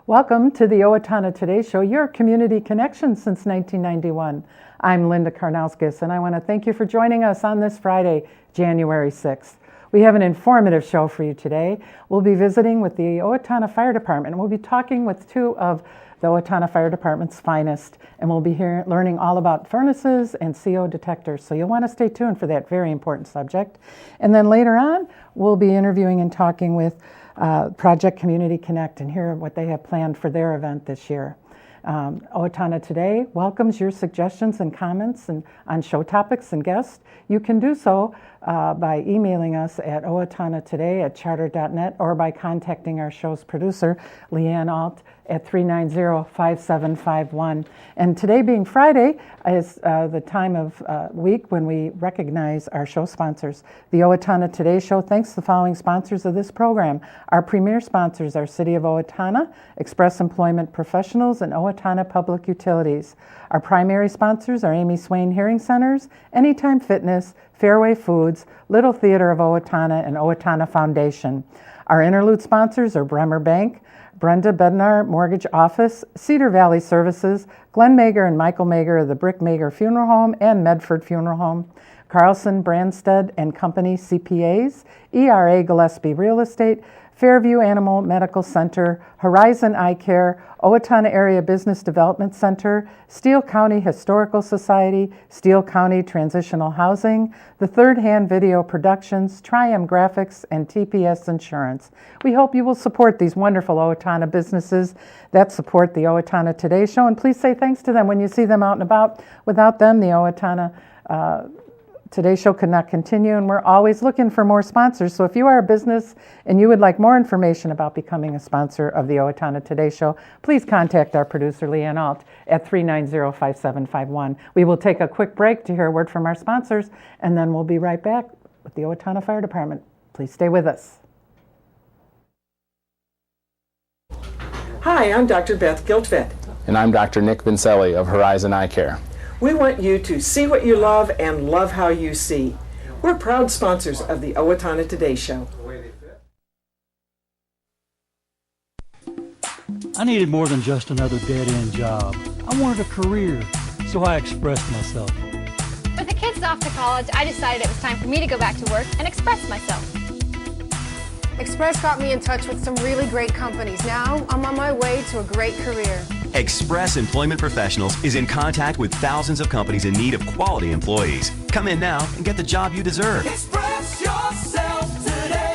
Welcome to the Owatonna Today Show, your community connection since 1991. I'm Linda Karnauskas, and I want to thank you for joining us on this Friday, January 6th. We have an informative show for you today. We'll be visiting with the Owatonna Fire Department, and we'll be talking with two of the Owatonna Fire Department's finest, and we'll be learning all about furnaces and CO detectors, so you'll want to stay tuned for that very important subject. And then later on, we'll be interviewing and talking with Project Community Connect and hear what they have planned for their event this year. Owatonna Today welcomes your suggestions and comments on show topics and guests. You can do so by emailing us at owatonnatoday@charter.net or by contacting our show's producer, Leanne Alt, at 390-5751. And today being Friday is the time of week when we recognize our show sponsors. The Owatonna Today Show thanks the following sponsors of this program. Our premier sponsors are City of Owatonna, Express Employment Professionals, and Owatonna Public Utilities. Our primary sponsors are Amy Swain Hearing Centers, Anytime Fitness, Fairway Foods, Little Theater of Owatonna, and Owatonna Foundation. Our interlude sponsors are Bremer Bank, Brenda Bednar Mortgage Office, Cedar Valley Services, Glenn Mager and Michael Mager of the Brick Mager Funeral Home and Medford Funeral Home, Carlson Branstead and Company CPAs, ERA Gillespie Real Estate, Fairview Animal Medical Center, Horizon Eye Care, Owatonna Area Business Development Center, Steele County Historical Society, Steele County Transitional Housing, the Third Hand Video Productions, Trium Graphics, and TPS Insurance. We hope you will support these wonderful Owatonna businesses that support the Owatonna Today Show, and please say thanks to them when you see them out and about. Without them, the Owatonna Today Show could not continue, and we're always looking for more sponsors. So if you are a business and you would like more information about becoming a sponsor of the Owatonna Today Show, please contact our producer, Leanne Alt, at 390-5751. We will take a quick break to hear a word from our sponsors, and then we'll be right back with the Owatonna Fire Department. Please stay with us. Hi, I'm Dr. Beth Giltvet. And I'm Dr. Nick Vincelli of Horizon Eye Care. We want you to see what you love and love how you see. We're proud sponsors of the Owatonna Today Show. I needed more than just another dead-end job. I wanted a career, so I expressed myself. With the kids off to college, I decided it was time for me to go back to work and express myself. Express got me in touch with some really great companies. Now, I'm on my way to a great career. Express Employment Professionals is in contact with thousands of companies in need of quality employees. Come in now and get the job you deserve. Express yourself today.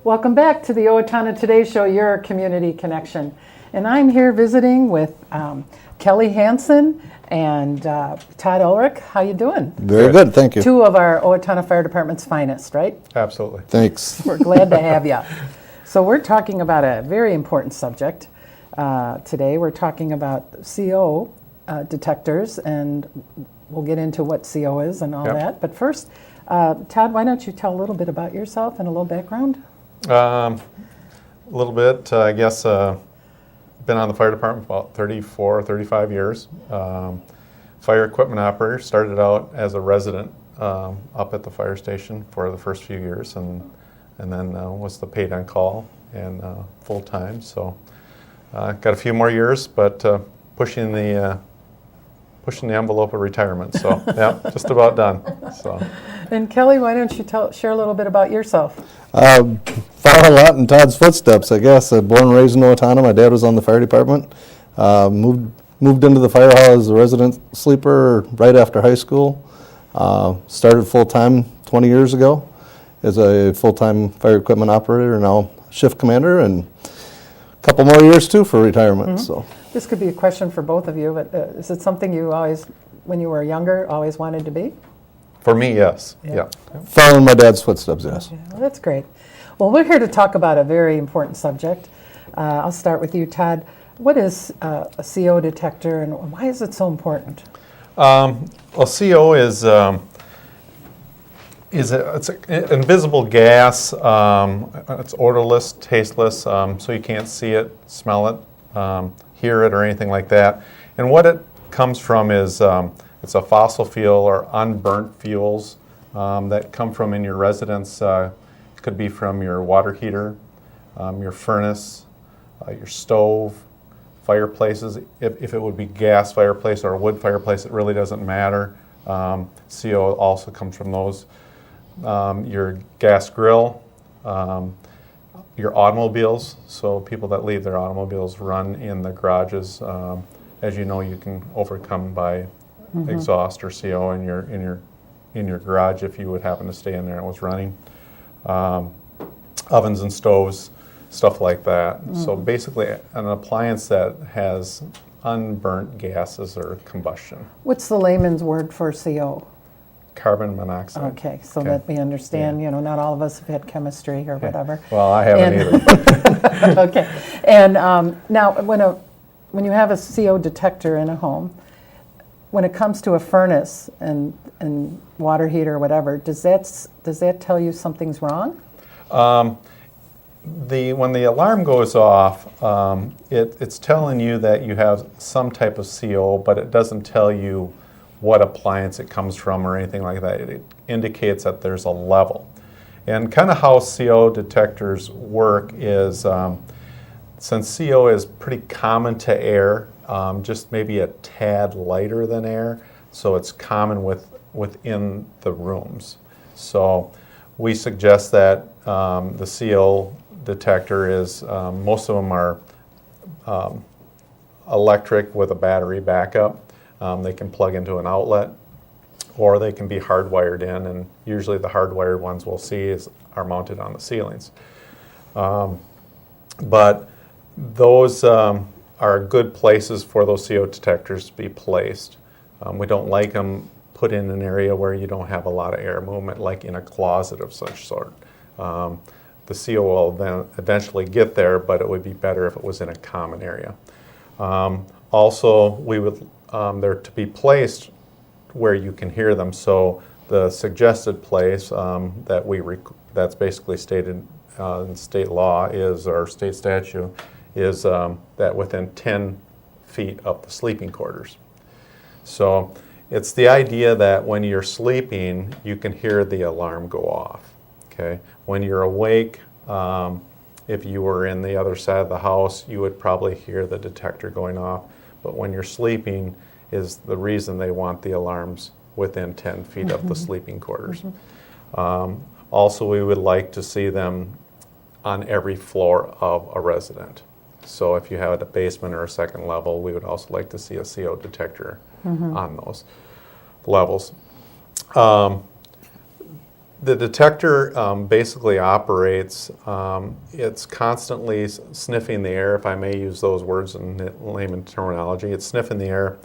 Welcome back to the Owatonna Today Show, your community connection. And I'm here visiting with Kelly Hansen and Todd Ulrich. How you doing? Very good, thank you. Two of our Owatonna Fire Department's finest, right? Absolutely. Thanks. We're glad to have you. So we're talking about a very important subject today. We're talking about CO detectors, and we'll get into what CO is and all that. But first, Todd, why don't you tell a little bit about yourself and a little background? A little bit, I guess. Been on the fire department for about 34 or 35 years. Fire equipment operator, started out as a resident up at the fire station for the first few years, and then was the paid on call and full time. So got a few more years, but pushing the envelope of retirement. So yeah, just about done. So. And Kelly, why don't you share a little bit about yourself? Follow a lot in Todd's footsteps, I guess. Born and raised in Owatonna. My dad was on the fire department. Moved into the fire hall as a resident sleeper right after high school. Started full-time 20 years ago as a full-time fire equipment operator, now shift commander, and a couple more years too for retirement. Mm-hmm. So this could be a question for both of you, but is it something you always, when you were younger, always wanted to be? For me, yes. Yeah. Following my dad's footsteps, yes. Okay. Well, that's great. Well, we're here to talk about a very important subject. I'll start with you, Todd. What is a CO detector, and why is it so important? Well, CO is It's an invisible gas. It's odorless, tasteless, so you can't see it, smell it, hear it, or anything like that. And what it comes from is it's a fossil fuel or unburnt fuels that come from in your residence. It could be from your water heater, your furnace, your stove, fireplaces. If it would be gas fireplace or a wood fireplace, it really doesn't matter. CO also comes from those. Your gas grill, your automobiles. So people that leave their automobiles run in the garages. As you know, you can overcome by exhaust or CO in your garage if you would happen to stay in there and it was running. Ovens and stoves, stuff like that. So basically, an appliance that has unburnt gases or combustion. What's the layman's word for CO? Carbon monoxide. Okay, so that we understand, you know, not all of us have had chemistry or whatever. Well, I haven't either. Okay, and now when you have a CO detector in a home, when it comes to a furnace and water heater or whatever, does that tell you something's wrong? When the alarm goes off, it's telling you that you have some type of CO, but it doesn't tell you what appliance it comes from or anything like that. It indicates that there's a level. And kind of how CO detectors work is, since CO is pretty common to air, just maybe a tad lighter than air, so it's common within the rooms. So we suggest that the CO detector is, most of them are electric with a battery backup. They can plug into an outlet, or they can be hardwired in, and usually the hardwired ones we'll see are mounted on the ceilings. But those are good places for those CO detectors to be placed. We don't like them put in an area where you don't have a lot of air movement, like in a closet of such sort. The CO will then eventually get there, but it would be better if it was in a common area. Also, we would they're to be placed where you can hear them. So the suggested place that's basically stated in state law or state statute is that within 10 feet of the sleeping quarters. So it's the idea that when you're sleeping, you can hear the alarm go off. Okay. When you're awake, if you were in the other side of the house, you would probably hear the detector going off. But when you're sleeping is the reason they want the alarms within 10 feet of the sleeping quarters. Also, we would like to see them on every floor of a resident. So if you have a basement or a second level, we would also like to see a CO detector on those levels. The detector basically operates, it's constantly sniffing the air, if I may use those words in layman terminology. It's sniffing the air,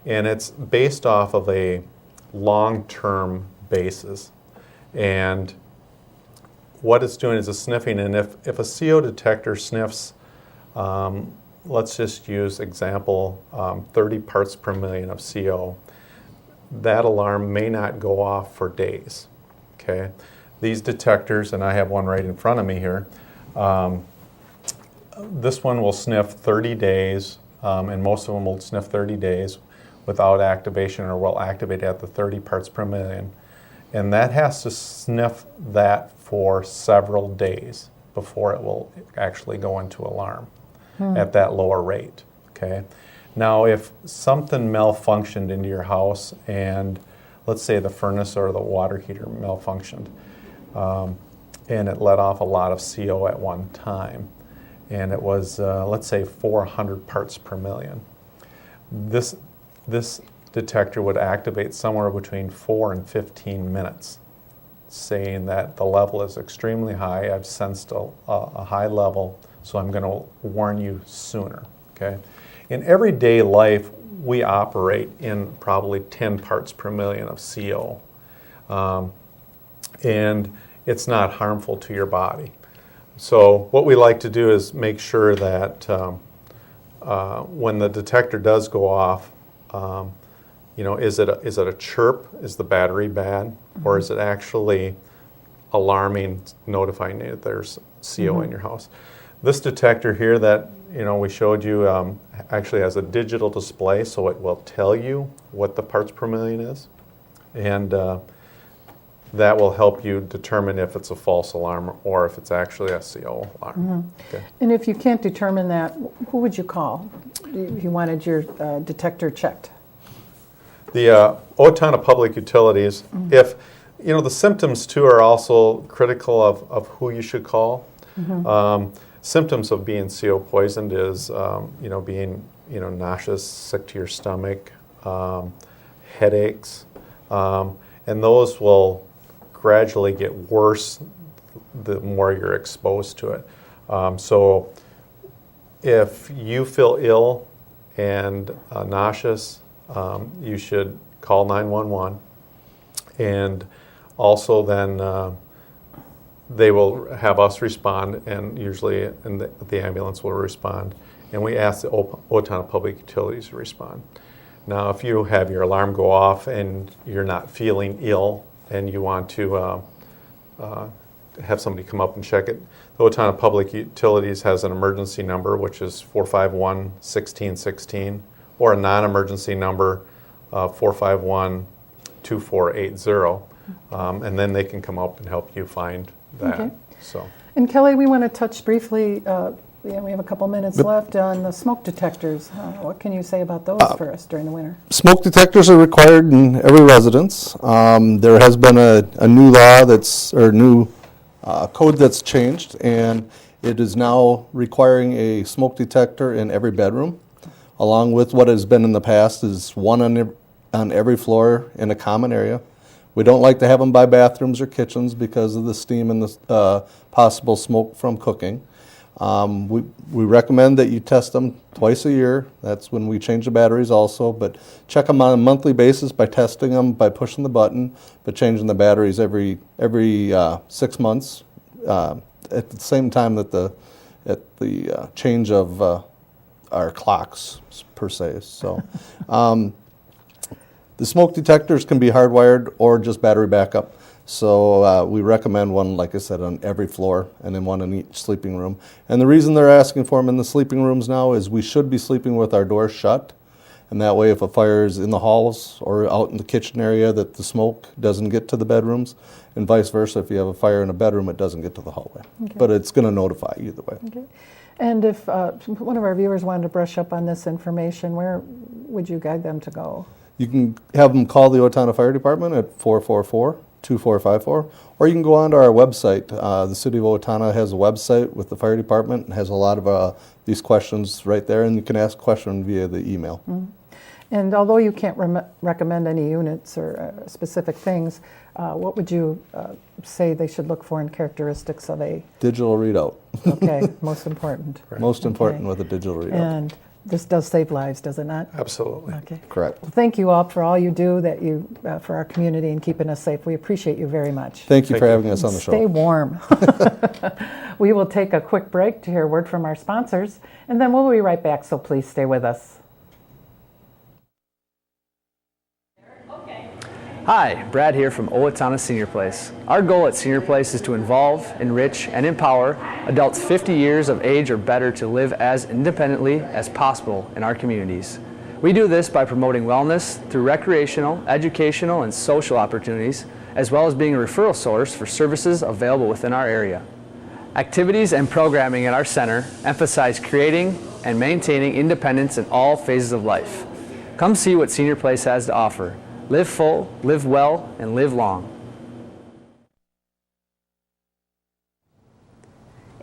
and it's based off of a long-term basis. And what it's doing is it's sniffing, and if a CO detector sniffs, let's just use example, 30 parts per million of CO, that alarm may not go off for days. Okay, these detectors, and I have one right in front of me here, this one will sniff 30 days, and most of them will sniff 30 days without activation, or will activate at the 30 parts per million. And that has to sniff that for several days before it will actually go into alarm at that lower rate. Okay. Now, if something malfunctioned into your house, and let's say the furnace or the water heater malfunctioned, and it let off a lot of CO at one time, and it was, let's say, 400 parts per million. This detector would activate somewhere between 4 and 15 minutes, saying that the level is extremely high. I've sensed a high level, so I'm going to warn you sooner. Okay? In everyday life, we operate in probably 10 parts per million of CO, and it's not harmful to your body. So what we like to do is make sure that when the detector does go off, is it a chirp? Is the battery bad? Or is it actually alarming, notifying you that there's CO in your house? This detector here that we showed you actually has a digital display, so it will tell you what the parts per million is, and that will help you determine if it's a false alarm or if it's actually a CO alarm. Okay. And if you can't determine that, who would you call if you wanted your detector checked? The Owatonna Public Utilities, if, the symptoms too are also critical of who you should call. Symptoms of being CO poisoned is, being, nauseous, sick to your stomach, headaches, and those will gradually get worse the more you're exposed to it. So if you feel ill and nauseous, you should call 911, and also then they will have us respond, and usually the ambulance will respond, and we ask the Owatonna Public Utilities to respond. Now, if you have your alarm go off and you're not feeling ill and you want to have somebody come up and check it, the Owatonna Public Utilities has an emergency number, which is 451-1616, or a non-emergency number, 451-2480, and then they can come up and help you find that. Okay. So. And Kelly, we want to touch briefly, we have a couple minutes left, on the smoke detectors. What can you say about those for us during the winter? Smoke detectors are required in every residence. There has been a new law new code that's changed, and it is now requiring a smoke detector in every bedroom, along with what has been in the past is one on every floor in a common area. We don't like to have them by bathrooms or kitchens because of the steam and the possible smoke from cooking. We recommend that you test them twice a year. That's when we change the batteries also, but check them on a monthly basis by testing them, by pushing the button, but changing the batteries every 6 months at the same time that the change of our clocks per se. So the smoke detectors can be hardwired or just battery backup. So we recommend one, like I said, on every floor, and then one in each sleeping room. And the reason they're asking for them in the sleeping rooms now is we should be sleeping with our doors shut. And that way, if a fire is in the halls or out in the kitchen area, that the smoke doesn't get to the bedrooms, and vice versa. If you have a fire in a bedroom, it doesn't get to the hallway. Okay. But it's going to notify you either way. Okay. And if one of our viewers wanted to brush up on this information, where would you guide them to go? You can have them call the Owatonna Fire Department at 444-2454, or you can go onto our website. The City of Owatonna has a website with the fire department and has a lot of these questions right there, and you can ask questions via the email. Mm-hmm. And although you can't recommend any units or specific things, what would you say they should look for in characteristics of a digital readout? Okay, most important. Most important with a digital readout. And this does save lives, does it not? Absolutely. Okay. Correct. Well, thank you all for all you do for our community and keeping us safe. We appreciate you very much. Thank you for having us on the show. Stay warm. We will take a quick break to hear a word from our sponsors, and then we'll be right back, so please stay with us. Hi, Brad here from Owatonna Senior Place. Our goal at Senior Place is to involve, enrich, and empower adults 50 years of age or better to live as independently as possible in our communities. We do this by promoting wellness through recreational, educational, and social opportunities, as well as being a referral source for services available within our area. Activities and programming at our center emphasize creating and maintaining independence in all phases of life. Come see what Senior Place has to offer. Live full, live well, and live long.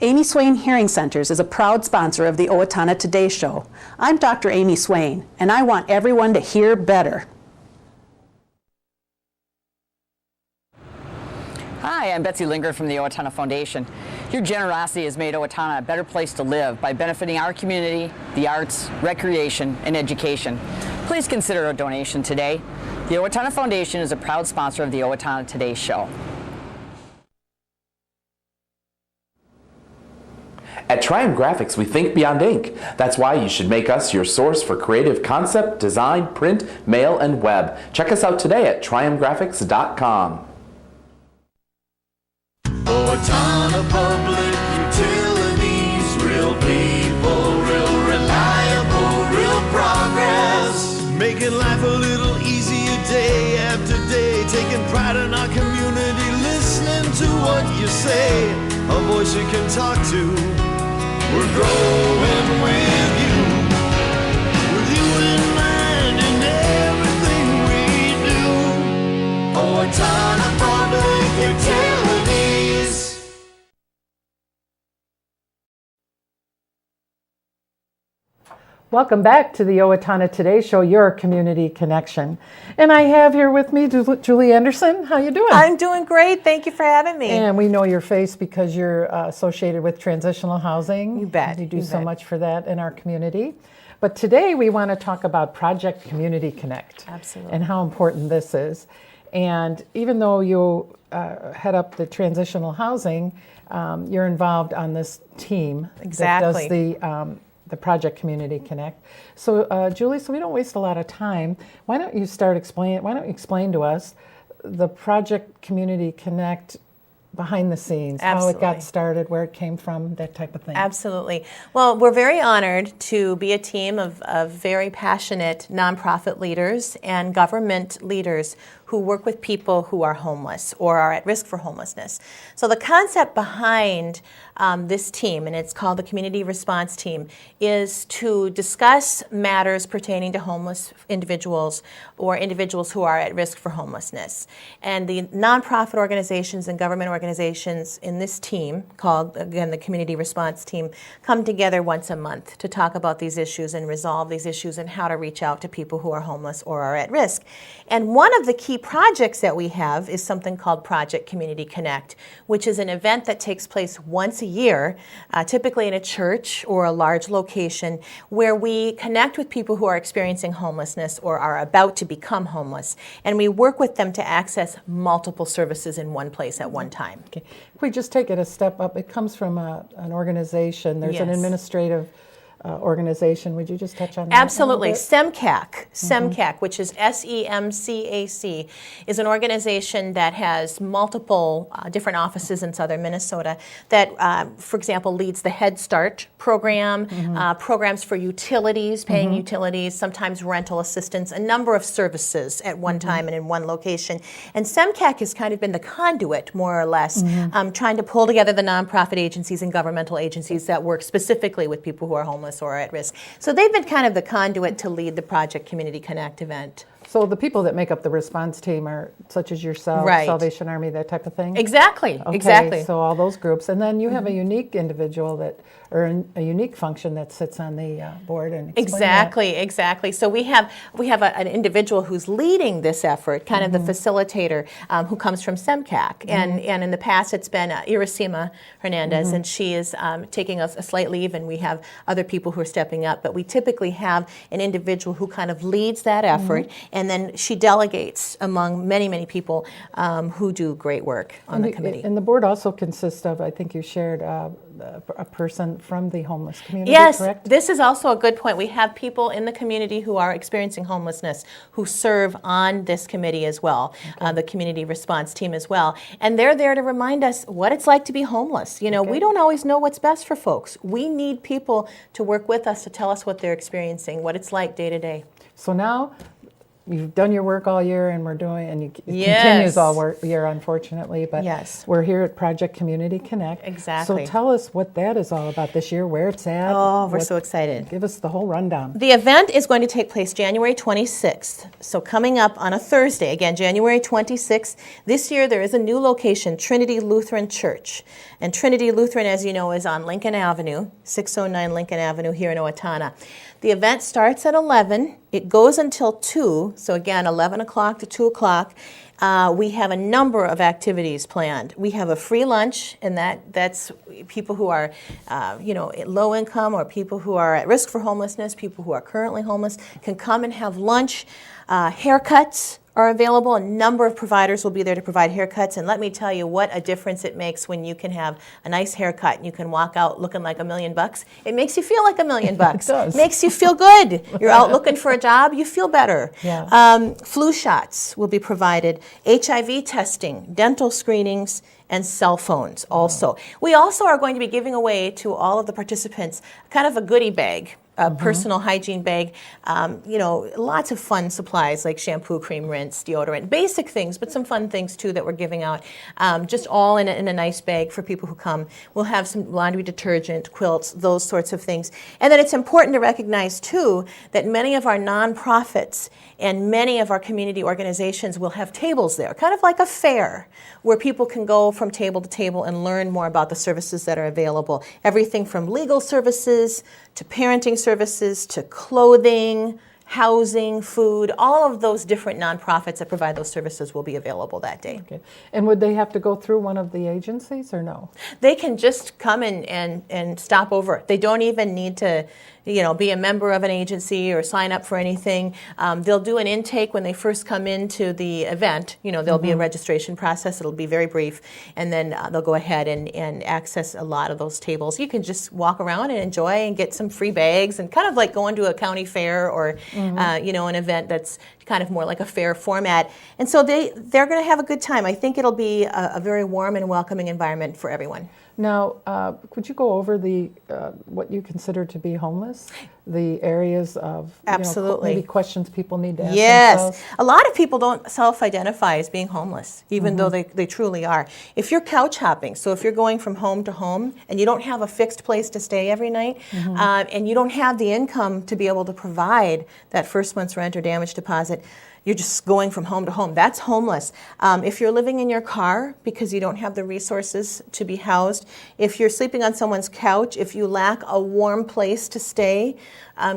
Amy Swain Hearing Centers is a proud sponsor of the Owatonna Today Show. I'm Dr. Amy Swain, and I want everyone to hear better. Hi, I'm Betsy Linger from the Owatonna Foundation. Your generosity has made Owatonna a better place to live by benefiting our community, the arts, recreation, and education. Please consider a donation today. The Owatonna Foundation is a proud sponsor of the Owatonna Today Show. At Triumph Graphics, we think beyond ink. That's why you should make us your source for creative concept, design, print, mail, and web. Check us out today at triumphgraphics.com. Owatonna Public Utilities, real people, real reliable, real progress. Making life a little easier day after day, taking pride in our community, listening to what you say, a voice you can talk to. We're growing with you in mind in everything we do. Owatonna Public Utilities. Welcome back to the Owatonna Today Show, your community connection. And I have here with me Julie Anderson. How you doing? I'm doing great. Thank you for having me. And we know your face because you're associated with transitional housing. You bet. You do so much for that in our community. But today we want to talk about Project Community Connect. Absolutely. And how important this is. And even though you head up the transitional housing, you're involved on this team Exactly. that does the Project Community Connect. So Julie, so we don't waste a lot of time, why don't you explain to us the Project Community Connect behind the scenes, Absolutely. how it got started, where it came from, that type of thing. Absolutely. Well, we're very honored to be a team of very passionate nonprofit leaders and government leaders who work with people who are homeless or are at risk for homelessness. So the concept behind this team, and it's called the Community Response Team, is to discuss matters pertaining to homeless individuals or individuals who are at risk for homelessness. And the nonprofit organizations and government organizations in this team, called, again, the Community Response Team, come together once a month to talk about these issues and resolve these issues and how to reach out to people who are homeless or are at risk. And one of the key projects that we have is something called Project Community Connect, which is an event that takes place once a year, typically in a church or a large location, where we connect with people who are experiencing homelessness or are about to become homeless, and we work with them to access multiple services in one place at one time. Okay. If we just take it a step up, it comes from an organization. There's an Yes. administrative organization. Would you just touch on that? Absolutely. SEMCAC, which is SEMCAC, is an organization that has multiple different offices in southern Minnesota that, for example, leads the Head Start program, programs for utilities, paying utilities, sometimes rental assistance, a number of services at one time and in one location. And SEMCAC has kind of been the conduit, more or less, trying to pull together the nonprofit agencies and governmental agencies that work specifically with people who are homeless or at risk. So they've been kind of the conduit to lead the Project Community Connect event. So the people that make up the response team are such as yourself, Right. Salvation Army, that type of thing? Exactly, Okay, exactly. so all those groups. And then you have a unique individual that, or a unique function that sits on the board and explain that. Exactly. So we have an individual who's leading this effort, kind of the facilitator, who comes from SEMCAC. And in the past it's been Iracema Hernandez, and she is taking a slight leave, and we have other people who are stepping up. But we typically have an individual who kind of leads that effort, and then she delegates among many, many people who do great work on the committee. And the board also consists of, I think you shared, a person from the homeless community, Yes, correct? this is also a good point. We have people in the community who are experiencing homelessness who serve on this committee as well, the community response team as well. And they're there to remind us what it's like to be homeless. You know, we don't always know what's best for folks. We need people to work with us to tell us what they're experiencing, what it's like day to day. So now, you've done your work all year, and it Yes. continues all year, unfortunately. But Yes. we're here at Project Community Connect. Exactly. So tell us what that is all about this year, where it's at. Oh, we're so excited. Give us the whole rundown. The event is going to take place January 26th. So coming up on a Thursday, again, January 26th. This year there is a new location, Trinity Lutheran Church. And Trinity Lutheran, as you know, is on Lincoln Avenue, 609 Lincoln Avenue here in Owatonna. The event starts at 11. It goes until 2. So again, 11 o'clock to 2 o'clock. We have a number of activities planned. We have a free lunch, and that's people who are, low income or people who are at risk for homelessness, people who are currently homeless can come and have lunch. Haircuts are available. A number of providers will be there to provide haircuts, and let me tell you what a difference it makes when you can have a nice haircut and you can walk out looking like $1 million. It makes you feel like $1 million. It does. Makes you feel good. You're out looking for a job, you feel better. Yeah. Flu shots will be provided, HIV testing, dental screenings, and cell phones also. We also are going to be giving away to all of the participants kind of a goodie bag, a personal hygiene bag, lots of fun supplies like shampoo, cream, rinse, deodorant, basic things, but some fun things too that we're giving out, just all in a nice bag for people who come. We'll have some laundry detergent, quilts, those sorts of things. And then it's important to recognize too that many of our nonprofits and many of our community organizations will have tables there, kind of like a fair, where people can go from table to table and learn more about the services that are available. Everything from legal services to parenting services to clothing, housing, food, all of those different nonprofits that provide those services will be available that day. Okay. And would they have to go through one of the agencies or no? They can just come and stop over. They don't even need to be a member of an agency or sign up for anything. They'll do an intake when they first come into the event. There'll be a registration process. It'll be very brief. And then they'll go ahead and access a lot of those tables. You can just walk around and enjoy and get some free bags and kind of like going to a county fair or, an event that's kind of more like a fair format. And so they're going to have a good time. I think it'll be a very warm and welcoming environment for everyone. Now, could you go over what you consider to be homeless? The areas of absolutely maybe questions people need to ask themselves? Yes. A lot of people don't self-identify as being homeless, even though they truly are. If you're couch hopping, so if you're going from home to home and you don't have a fixed place to stay every night, and you don't have the income to be able to provide that first month's rent or damage deposit, you're just going from home to home. That's homeless. If you're living in your car because you don't have the resources to be housed, if you're sleeping on someone's couch, if you lack a warm place to stay,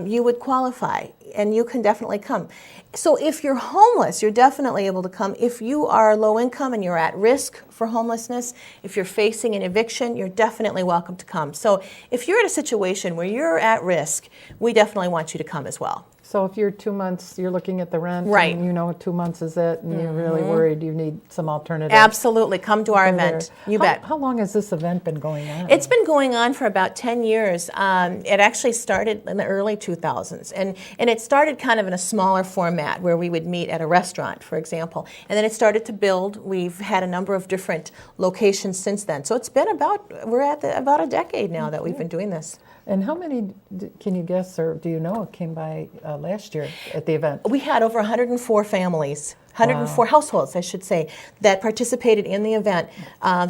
you would qualify, and you can definitely come. So if you're homeless, you're definitely able to come. If you are low income and you're at risk for homelessness, if you're facing an eviction, you're definitely welcome to come. So if you're in a situation where you're at risk, we definitely want you to come as well. So if you're 2 months, you're looking at the rent, right, and 2 months is it, and you're really worried you need some alternatives. Absolutely. Come to our event. You bet. How long has this event been going on? It's been going on for about 10 years. It actually started in the early 2000s, and it started kind of in a smaller format where we would meet at a restaurant, for example, and then it started to build. We've had a number of different locations since then. So it's been about a decade now that we've been doing this. And how many, can you guess, or do you know, came by last year at the event? We had over 104 families, 104 households, I should say, that participated in the event.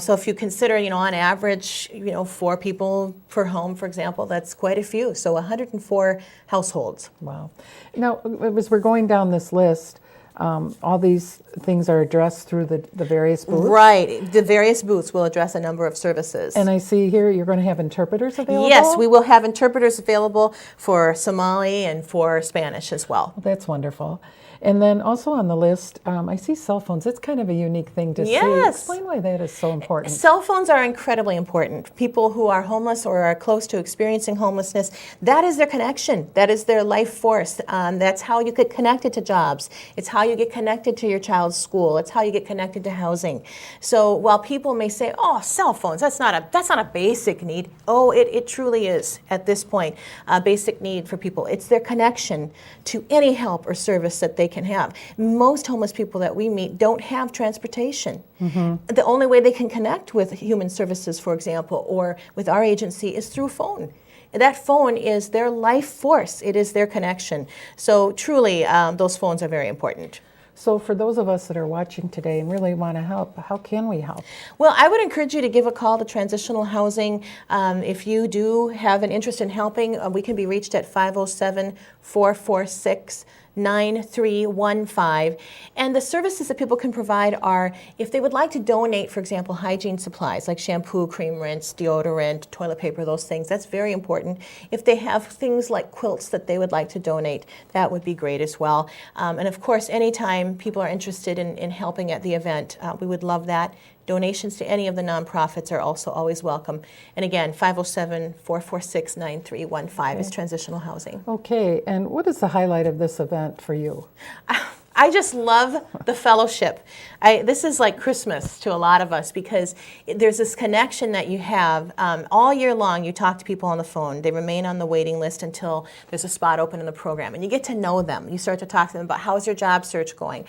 So if you consider, on average, 4 people per home, for example, that's quite a few. So 104 households. Wow. Now, as we're going down this list, all these things are addressed through the various booths? Right. The various booths will address a number of services. And I see here you're going to have interpreters available? Yes, we will have interpreters available for Somali and for Spanish as well. That's wonderful. And then also on the list, I see cell phones. It's kind of a unique thing to see. Explain why that is so important. Cell phones are incredibly important. People who are homeless or are close to experiencing homelessness, that is their connection. That is their life force. That's how you get connected to jobs. It's how you get connected to your child's school. It's how you get connected to housing. So while people may say, "Oh, cell phones, that's not a basic need." Oh, it truly is at this point a basic need for people. It's their connection to any help or service that they can have. Most homeless people that we meet don't have transportation. The only way they can connect with human services, for example, or with our agency is through phone. That phone is their life force. It is their connection. So truly, those phones are very important. So for those of us that are watching today and really want to help, how can we help? Well, I would encourage you to give a call to Transitional Housing. If you do have an interest in helping, we can be reached at 507-446-9315. And the services that people can provide are, if they would like to donate, for example, hygiene supplies like shampoo, cream rinse, deodorant, toilet paper, those things, that's very important. If they have things like quilts that they would like to donate, that would be great as well. And of course, anytime people are interested in helping at the event, we would love that. Donations to any of the nonprofits are also always welcome. And again, 507-446-9315 is Transitional Housing. Okay, and what is the highlight of this event for you? I just love the fellowship. This is like Christmas to a lot of us because there's this connection that you have all year long. You talk to people on the phone. They remain on the waiting list until there's a spot open in the program. And you get to know them. You start to talk to them about how's your job search going.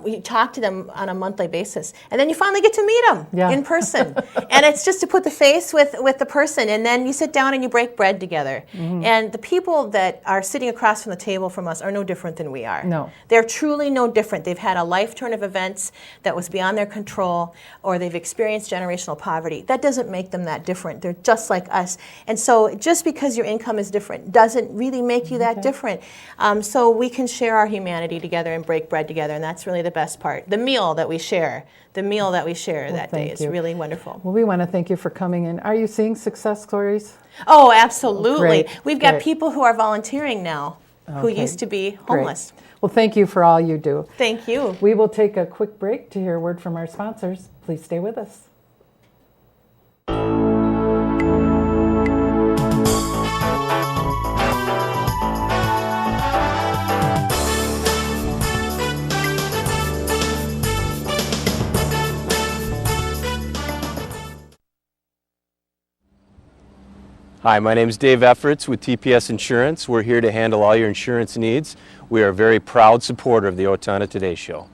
We talk to them on a monthly basis. And then you finally get to meet them in person. And it's just to put the face with the person. And then you sit down and you break bread together. Mm-hmm. And the people that are sitting across from the table from us are no different than we are. No. They're truly no different. They've had a life turn of events that was beyond their control, or they've experienced generational poverty. That doesn't make them that different. They're just like us. And so just because your income is different doesn't really make you that different. So we can share our humanity together and break bread together, and that's really the best part. The meal that we share that day is really wonderful. Well, we want to thank you for coming in. Are you seeing success stories? Oh, absolutely. Great. We've got people who are volunteering now who Okay. used to be homeless. Great. Well, thank you for all you do. Thank you. We will take a quick break to hear a word from our sponsors. Please stay with us. Hi, my name is Dave Efforts with TPS Insurance. We're here to handle all your insurance needs. We are a very proud supporter of the Owatonna Today Show.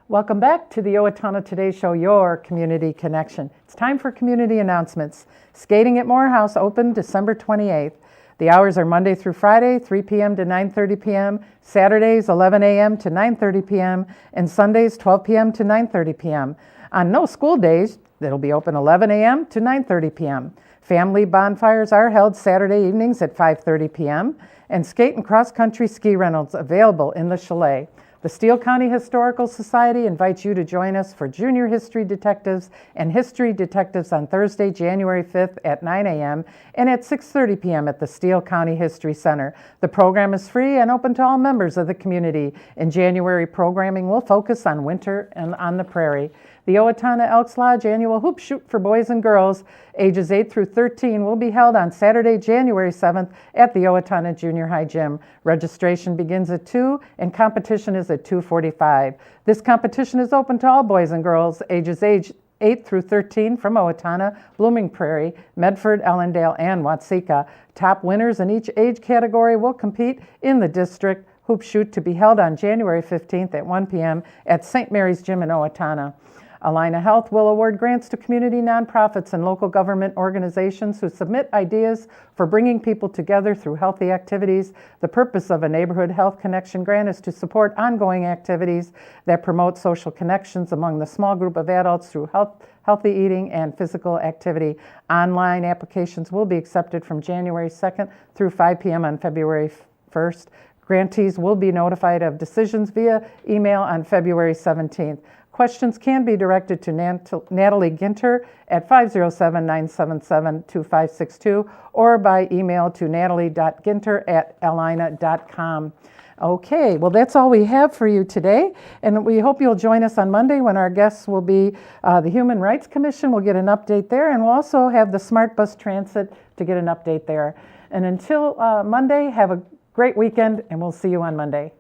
Welcome back to the Owatonna Today Show, your community connection. It's time for community announcements. Skating at Morehouse opened December 28th. The hours are Monday through Friday, 3 p.m. to 9:30 p.m., Saturdays 11 a.m. to 9:30 p.m., and Sundays 12 p.m. to 9:30 p.m. On no school days, it'll be open 11 a.m. to 9:30 p.m. Family bonfires are held Saturday evenings at 5:30 p.m. and skate and cross-country ski rentals available in the chalet. The Steele County Historical Society invites you to join us for Junior History Detectives and History Detectives on Thursday, January 5th at 9 a.m. and at 6:30 p.m. at the Steele County History Center. The program is free and open to all members of the community. In January, programming will focus on winter and on the prairie. The Owatonna Elks Lodge annual hoop shoot for boys and girls ages 8 through 13 will be held on Saturday, January 7th at the Owatonna Junior High Gym. Registration begins at 2 and competition is at 2:45. This competition is open to all boys and girls ages 8 through 13 from Owatonna, Blooming Prairie, Medford, Ellendale, and Watseka. Top winners in each age category will compete in the district hoop shoot to be held on January 15th at 1 p.m. at St. Mary's Gym in Owatonna. Allina Health will award grants to community nonprofits and local government organizations who submit ideas for bringing people together through healthy activities. The purpose of a Neighborhood Health Connection grant is to support ongoing activities that promote social connections among the small group of adults through healthy eating and physical activity. Online applications will be accepted from January 2nd through 5 p.m. on February 1st. Grantees will be notified of decisions via email on February 17th. Questions can be directed to Natalie Ginter at 507-977-2562 or by email to natalie.ginter@allina.com. Okay, well, that's all we have for you today, and we hope you'll join us on Monday when our guests will be the Human Rights Commission. We'll get an update there, and we'll also have the Smart Bus Transit to get an update there. And until Monday, have a great weekend, and we'll see you on Monday.